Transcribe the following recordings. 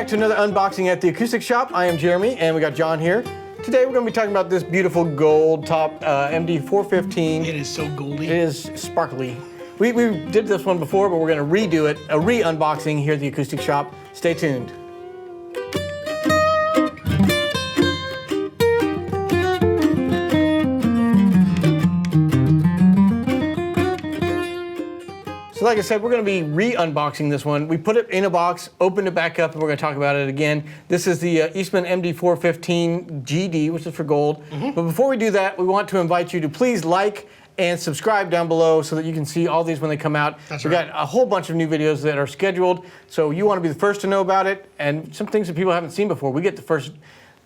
back to another unboxing at the Acoustic Shop. I am Jeremy, and we got John here. Today we're going to be talking about this beautiful gold top MD415. It is so goldy. It is sparkly. We did this one before, but we're going to redo it, a re-unboxing here at the Acoustic Shop. Stay tuned. So like I said, we're going to be re-unboxing this one. We put it in a box, opened it back up, and we're going to talk about it again. This is the Eastman MD415-GD, which is for gold. But before we do that, we want to invite you to please like and subscribe down below so that you can see all these when they come out. That's We've got a whole bunch of new videos that are scheduled, so you want to be the first to know about it, and some things that people haven't seen before. We get the first.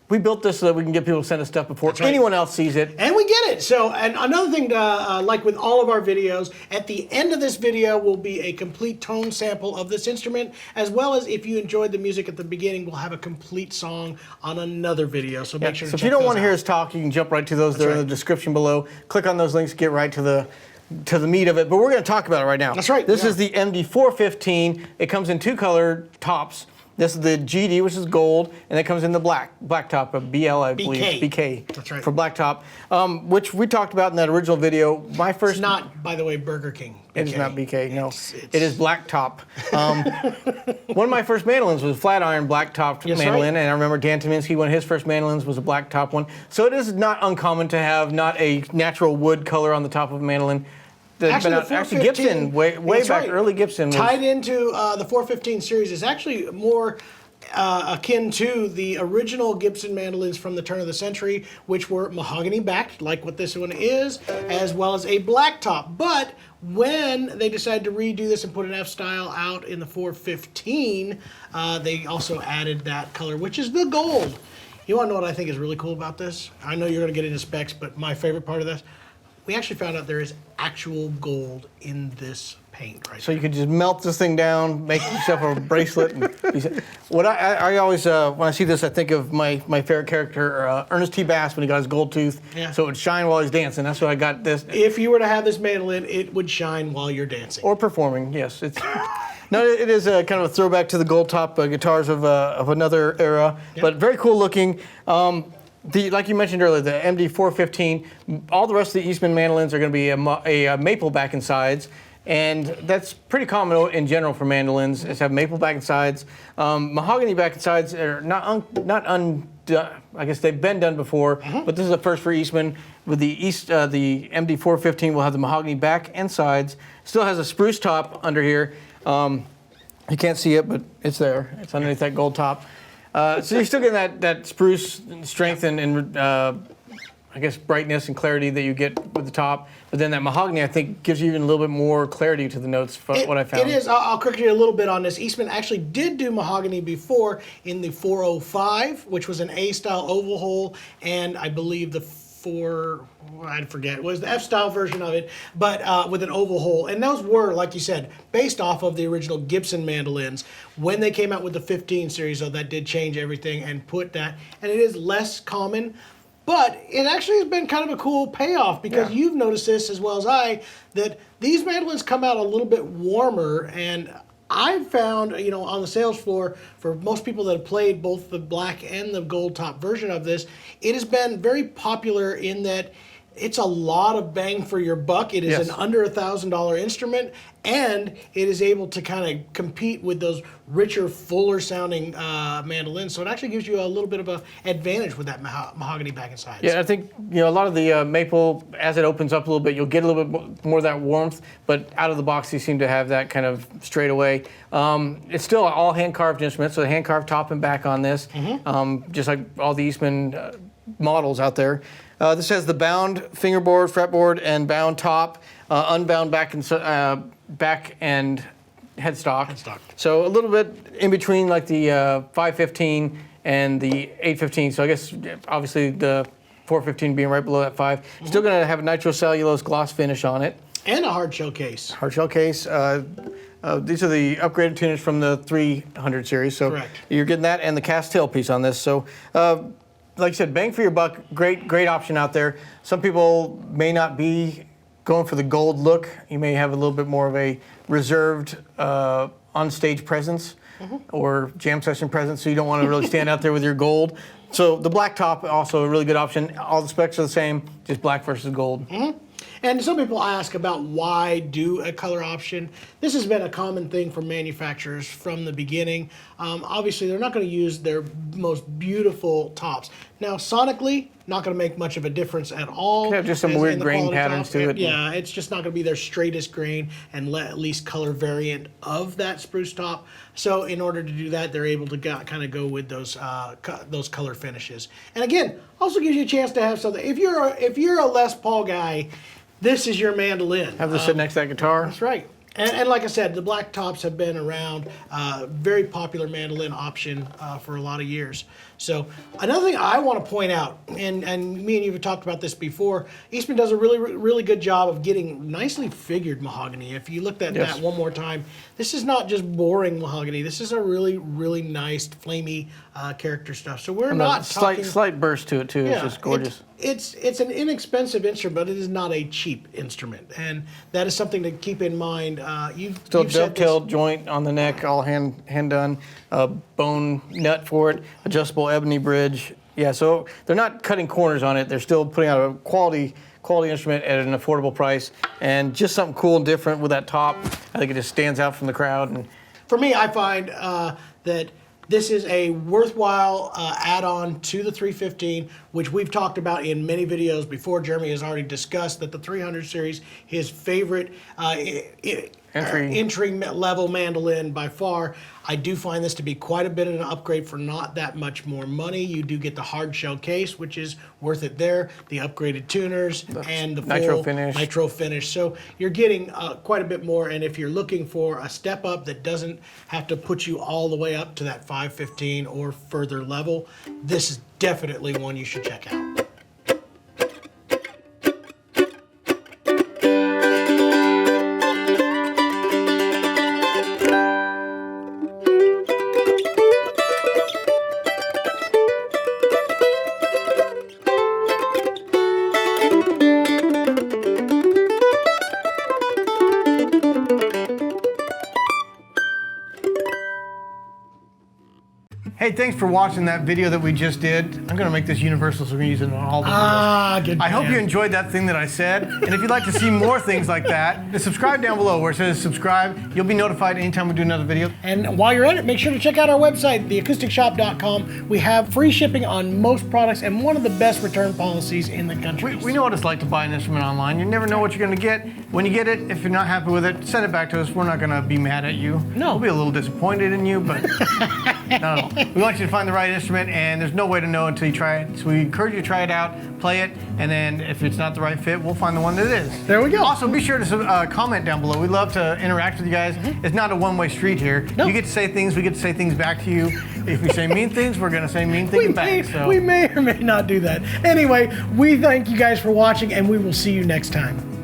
We built this so that we can get people to send us stuff before anyone else sees it. And we get it. So, and another thing, like with all of our videos, at the end of this video will be a complete tone sample of this instrument, as well as if you enjoyed the music at the beginning, we'll have a complete song on another video. So make sure to check those out. So if you don't want to hear us talk, you can jump right to those. They're in the description below. Click on those links, get right to the meat of it. But we're going to talk about it right now. That's right. This is the MD415. It comes in two color tops. This is the GD, which is gold, and it comes in the black top, a BL, I believe. BK. That's right. For black top, which we talked about in that original video. My first. It's not, by the way, Burger King. BK. It is not BK, no. It is black top. One of my first mandolins was a flat iron black topped mandolin, and I remember Dan Tominski, one of his first mandolins was a black top one. So it is not uncommon to have not a natural wood color on the top of a mandolin. Actually, Gibson, way back, early Gibson. Tied into the 415 series is actually more akin to the original Gibson mandolins from the turn of the century, which were mahogany backed, like what this one is, as well as a black top. But when they decided to redo this and put an F-style out in the 415, they also added that color, which is the gold. You want to know what I think is really cool about this? I know you're going to get into specs, but my favorite part of this, we actually found out there is actual gold in this paint right So you could just melt this thing down, make yourself a bracelet. And what I always, when I see this, I think of my favorite character, Ernest T. Bass, when he got his gold tooth. Yeah. So it would shine while he's dancing. That's why I got this. If you were to have this mandolin, it would shine while you're dancing. Or performing, yes. It's no, it is a kind of a throwback to the gold top guitars of another era, but very cool looking. Like you mentioned earlier, the MD415, all the rest of the Eastman mandolins are going to be a maple back and sides, and that's pretty common in general for mandolins, is have maple back and sides. Mahogany back and sides are not undone. I guess they've been done before, but this is a first for Eastman. With the MD415 will have the mahogany back and sides. Still has a spruce top under here. You can't see it, but it's there. It's underneath that gold top. So you're still getting that spruce strength and I guess brightness and clarity that you get with the top, but then that mahogany I think gives you even a little bit more clarity to the notes. What I found. It is. I'll correct you a little bit on this. Eastman actually did do mahogany before in the 405, which was an A-style oval hole, and I believe the I forget, it was the F-style version of it, but with an oval hole. And those were, like you said, based off of the original Gibson mandolins. When they came out with the 15 series, though, that did change everything and put that, and it is less common, but it actually has been kind of a cool payoff because you've noticed this as well as I, that these mandolins come out a little bit warmer, and I've found, on the sales floor, for most people that have played both the black and the gold top version of this, it has been very popular in that it's a lot of bang for your buck. It is an under $1,000 instrument, and it is able to kind of compete with those richer, fuller sounding mandolins. So it actually gives you a little bit of an advantage with that mahogany back and sides. Yeah, I think a lot of the maple, as it opens up a little bit, you'll get a little bit more of that warmth, but out of the box you seem to have that kind of straight away. It's still an all hand carved instrument, so the hand carved top and back on this, just like all the Eastman models out there. This has the bound fingerboard, fretboard, and bound top, unbound back and headstock. So a little bit in between, like the 515 and the 815. So I guess obviously the 415 being right below that 5. Still going to have a nitrocellulose gloss finish on it. And a hard shell case. Hard shell case. These are the upgraded tuners from the 300 series. So you're getting that and the cast tailpiece on this. So like I said, bang for your buck, great option out there. Some people may not be going for the gold look. You may have a little bit more of a reserved on-stage presence. or jam session present, so you don't want to really stand out there with your gold. So the black top, also a really good option. All the specs are the same, just black versus gold. And some people ask about why do a color option. This has been a common thing for manufacturers from the beginning. Obviously, they're not going to use their most beautiful tops. Now, sonically, not going to make much of a difference at all. Could have just some weird grain patterns to it. Yeah, it's just not going to be their straightest grain and at least color variant of that spruce top. So in order to do that, they're able to kind of go with those color finishes. And again, also gives you a chance to have something. If you're a Les Paul guy, this is your mandolin. Have this sit next to that guitar. That's right. And like I said, the black tops have been around, very popular mandolin option for a lot of years. So another thing I want to point out, and me and you have talked about this before, Eastman does a really good job of getting nicely figured mahogany. If you looked at that one more time, this is not just boring mahogany. This is a really nice, flamey character stuff. So we're not talking... Slight burst to it too. It's just gorgeous. It's an inexpensive instrument, but it is not a cheap instrument, and that is something to keep in mind. You've dovetailed joint on the neck, all hand done, bone nut for it, adjustable ebony bridge. Yeah, so they're not cutting corners on it. They're still putting out a quality instrument at an affordable price, and just something cool and different with that top. I think it just stands out from the crowd. And for me, I find that this is a worthwhile add-on to the 315, which we've talked about in many videos before. Jeremy has already discussed that the 300 series, his favorite entry level mandolin by far. I do find this to be quite a bit of an upgrade for not that much more money. You do get the hard shell case, which is worth it there, the upgraded tuners, and the full nitro finish. So you're getting quite a bit more, and if you're looking for a step up that doesn't have to put you all the way up to that 515 or further level, this is definitely one you should check out. Hey, thanks for watching that video that we just did. I'm gonna make this universal so we're gonna use it on all the videos. Good I man. hope you enjoyed that thing that I said. And if you'd like to see more things like that, just subscribe down below where it says subscribe. You'll be notified anytime we do another video. And while you're at it, make sure to check out our website, theacousticshop.com. We have free shipping on most products and one of the best return policies in the country. We know what it's like to buy an instrument online. You never know what you're gonna get. When you get it, if you're not happy with it, send it back to us. We're not gonna be mad at you. No. We'll be a little disappointed in you, but no. We want you to find the right instrument, and there's no way to know until you try it. So we encourage you to try it out, play it, and then if it's not the right fit, we'll find the one that is. There we go. Also, be sure to comment down below. We love to interact with you guys. It's not a one-way street here. Nope. You get to say things, we get to say things back to you. If we say mean things, we're gonna say mean things back. So We may or may not do that. Anyway, we thank you guys for watching, and we will see you next time.